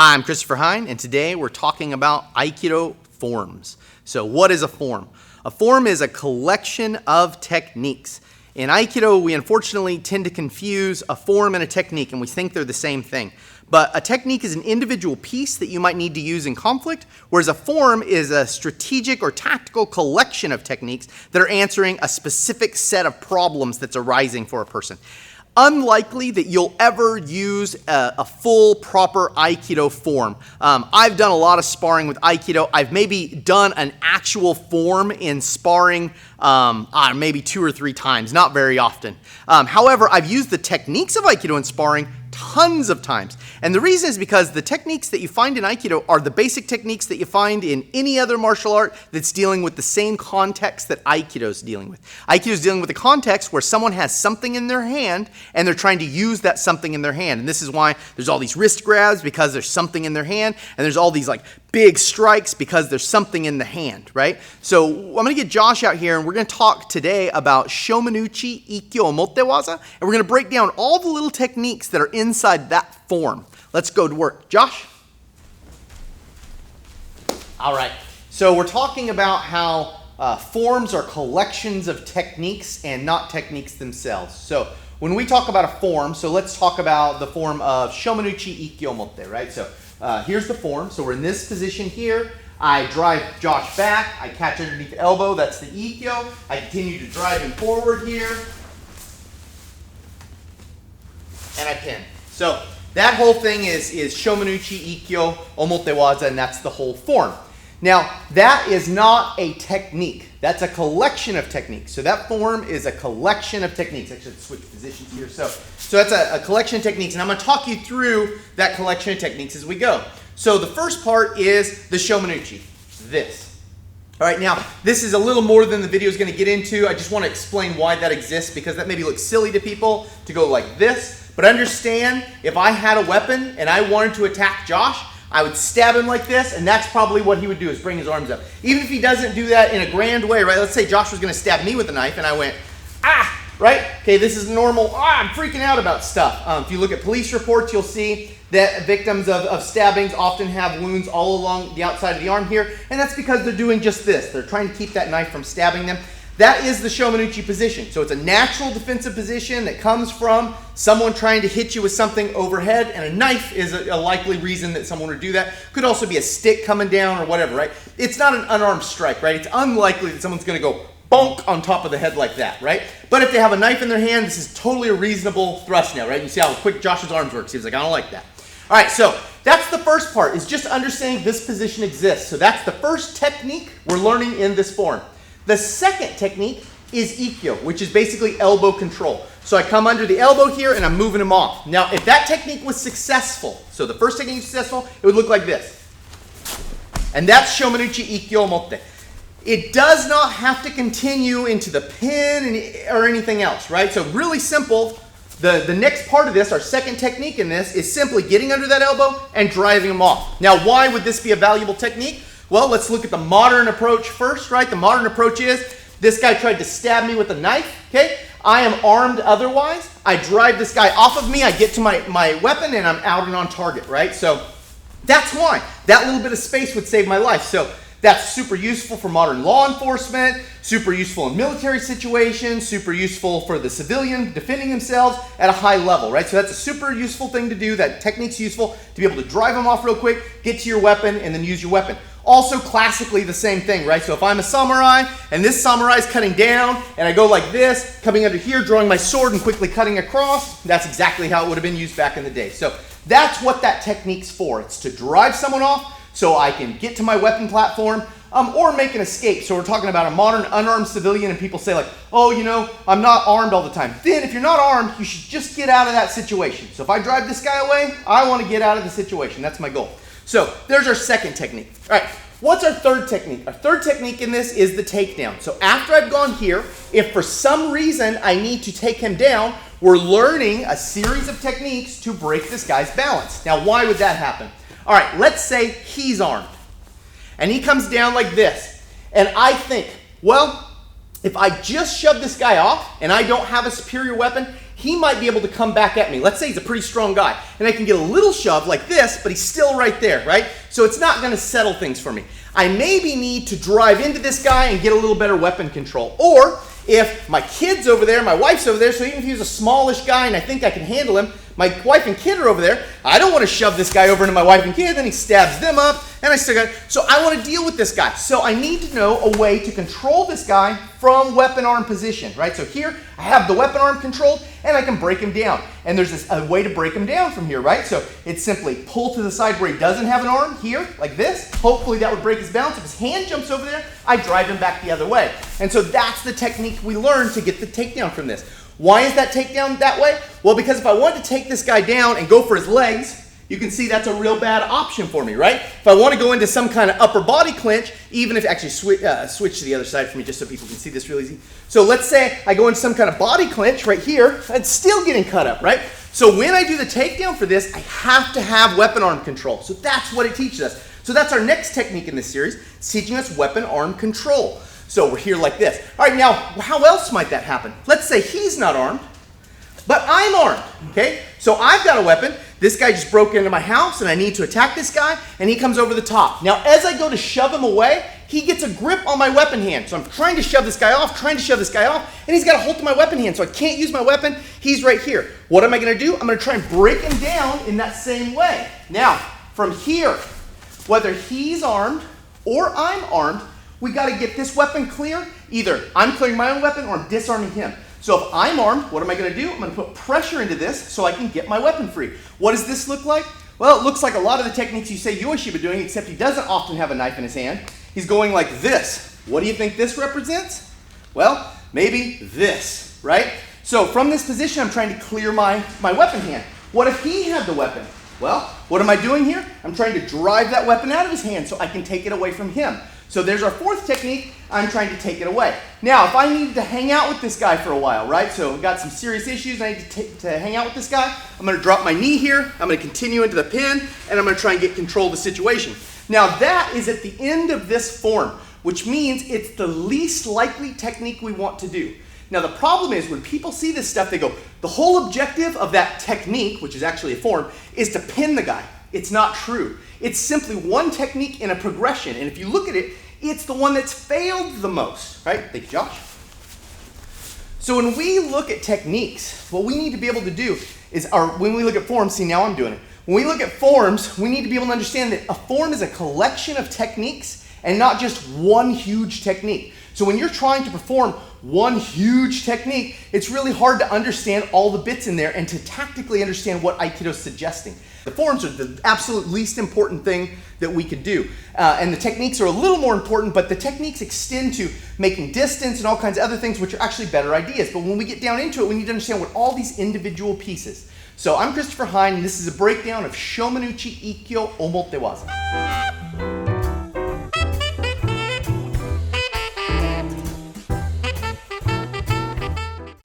Hi, I'm Christopher Hein, and today we're talking about Aikido forms. So what is a form? A form is a collection of techniques. In Aikido, we unfortunately tend to confuse a form and a technique, and we think they're the same thing. But a technique is an individual piece that you might need to use in conflict, whereas a form is a strategic or tactical collection of techniques that are answering a specific set of problems that's arising for a person. Unlikely that you'll ever use a full, proper Aikido form. I've done a lot of sparring with Aikido. I've maybe done an actual form in sparring maybe 2 or 3 times, not very often. However, I've used the techniques of Aikido in sparring tons of times. And the reason is because the techniques that you find in Aikido are the basic techniques that you find in any other martial art that's dealing with the same context that Aikido is dealing with. Aikido is dealing with a context where someone has something in their hand and they're trying to use that something in their hand. And this is why there's all these wrist grabs, because there's something in their hand, and there's all these like big strikes because there's something in the hand, right? So I'm going to get Josh out here and we're going to talk today about Shomenuchi Ikkyo Omote waza, and we're going to break down all the little techniques that are inside that form. Let's go to work. Josh? All right. So we're talking about how forms are collections of techniques and not techniques themselves. So when we talk about a form, so let's talk about the form of Shomenuchi Ikkyo Omote, right? So here's the form. So we're in this position here. I drive Josh back. I catch underneath the elbow. That's the Ikkyo. I continue to drive him forward here. And I pin. So that whole thing is Shomenuchi Ikkyo Omote waza, and that's the whole form. Now, that is not a technique. That's a collection of techniques. So that form is a collection of techniques. I should switch positions here. So that's a collection of techniques, and I'm going to talk you through that collection of techniques as we go. So the first part is the Shomenuchi, this. All right, now, this is a little more than the video is going to get into. I just want to explain why that exists, because that maybe looks silly to people to go like this. But understand, if I had a weapon and I wanted to attack Josh, I would stab him like this, and that's probably what he would do, is bring his arms up. Even if he doesn't do that in a grand way, right? Let's say Josh was going to stab me with a knife, and I went, ah, right? Okay, this is normal, I'm freaking out about stuff. If you look at police reports, you'll see that victims of stabbings often have wounds all along the outside of the arm here, and that's because they're doing just this. They're trying to keep that knife from stabbing them. That is the Shomenuchi position. So it's a natural defensive position that comes from someone trying to hit you with something overhead, and a knife is a likely reason that someone would do that. Could also be a stick coming down or whatever, right? It's not an unarmed strike, right? It's unlikely that someone's going to go bonk on top of the head like that, right? But if they have a knife in their hand, this is totally a reasonable thrust now, right? You see how quick Josh's arms work. He was like, I don't like that. All right, so that's the first part, is just understanding this position exists. So that's the first technique we're learning in this form. The second technique is Ikkyo, which is basically elbow control. So I come under the elbow here and I'm moving him off. Now, if that technique was successful, so the first technique was successful, it would look like this. And that's Shomenuchi Ikkyo Omote. It does not have to continue into the pin or anything else, right? So really simple. The next part of this, our second technique in this, is simply getting under that elbow and driving him off. Now, why would this be a valuable technique? Well, let's look at the modern approach first, right? The modern approach is, this guy tried to stab me with a knife, okay? I am armed otherwise. I drive this guy off of me. I get to my weapon, and I'm out and on target, right? So that's why. That little bit of space would save my life. So that's super useful for modern law enforcement, super useful in military situations, super useful for the civilian defending themselves at a high level, right? So that's a super useful thing to do. That technique's useful to be able to drive them off real quick, get to your weapon, and then use your weapon. Also, classically the same thing, right? So if I'm a samurai, and this samurai is cutting down, and I go like this, coming under here, drawing my sword and quickly cutting across, that's exactly how it would have been used back in the day. So that's what that technique's for. It's to drive someone off so I can get to my weapon platform, or make an escape. So we're talking about a modern unarmed civilian, and people say like, oh, you know, I'm not armed all the time. Then if you're not armed, you should just get out of that situation. So if I drive this guy away, I want to get out of the situation. That's my goal. So there's our second technique. All right, what's our third technique? Our third technique in this is the takedown. So after I've gone here, if for some reason I need to take him down, we're learning a series of techniques to break this guy's balance. Now, why would that happen? All right, let's say he's armed, and he comes down like this, and I think, well, if I just shove this guy off and I don't have a superior weapon, he might be able to come back at me. Let's say he's a pretty strong guy, and I can get a little shove like this, but he's still right there, right? So it's not going to settle things for me. I maybe need to drive into this guy and get a little better weapon control. Or if my kid's over there, my wife's over there, so even if he's a smallish guy and I think I can handle him, my wife and kid are over there, I don't want to shove this guy over into my wife and kid, then he stabs them up, and I still got, so I want to deal with this guy. So I need to know a way to control this guy from weapon arm position, right? So here, I have the weapon arm controlled, and I can break him down. And there's a way to break him down from here, right? So it's simply pull to the side where he doesn't have an arm, here, like this. Hopefully that would break his balance. If his hand jumps over there, I drive him back the other way. And so that's the technique we learned to get the takedown from this. Why is that takedown that way? Well, because if I want to take this guy down and go for his legs, you can see that's a real bad option for me, right? If I want to go into some kind of upper body clinch, even if, actually switch to the other side for me just so people can see this real easy. So let's say I go into some kind of body clinch right here, it's still getting cut up, right? So when I do the takedown for this, I have to have weapon arm control. So that's what it teaches us. So that's our next technique in this series. It's teaching us weapon arm control. So we're here like this. All right, now, how else might that happen? Let's say he's not armed, but I'm armed, okay? So I've got a weapon. This guy just broke into my house, and I need to attack this guy, and he comes over the top. Now, as I go to shove him away, he gets a grip on my weapon hand. So I'm trying to shove this guy off, and he's got a hold of my weapon hand, so I can't use my weapon. He's right here. What am I going to do? I'm going to try and break him down in that same way. Now, from here, whether he's armed or I'm armed, we got to get this weapon clear. Either I'm clearing my own weapon or I'm disarming him. So if I'm armed, what am I going to do? I'm going to put pressure into this so I can get my weapon free. What does this look like? Well, it looks like a lot of the techniques you say Yoshi should be doing, except he doesn't often have a knife in his hand. He's going like this. What do you think this represents? Well, maybe this, right? So from this position, I'm trying to clear my weapon hand. What if he had the weapon? Well, what am I doing here? I'm trying to drive that weapon out of his hand so I can take it away from him. So there's our fourth technique. I'm trying to take it away. Now, if I needed to hang out with this guy for a while, right? So I've got some serious issues. I need to hang out with this guy. I'm going to drop my knee here. I'm going to continue into the pin, and I'm going to try and get control of the situation. Now, that is at the end of this form, which means it's the least likely technique we want to do. Now, the problem is when people see this stuff, they go, the whole objective of that technique, which is actually a form, is to pin the guy. It's not true. It's simply one technique in a progression. And if you look at it, it's the one that's failed the most, right? Thank you, Josh. So when we look at techniques, what we need to be able to do is, when we look at forms, see now I'm doing it. When we look at forms, we need to be able to understand that a form is a collection of techniques and not just one huge technique. So when you're trying to perform one huge technique, it's really hard to understand all the bits in there and to tactically understand what Aikido is suggesting. The forms are the absolute least important thing that we could do. And the techniques are a little more important, but the techniques extend to making distance and all kinds of other things, which are actually better ideas. But when we get down into it, we need to understand what all these individual pieces. So I'm Christopher Hein, and this is a breakdown of Shomenuchi Ikkyo Omote waza.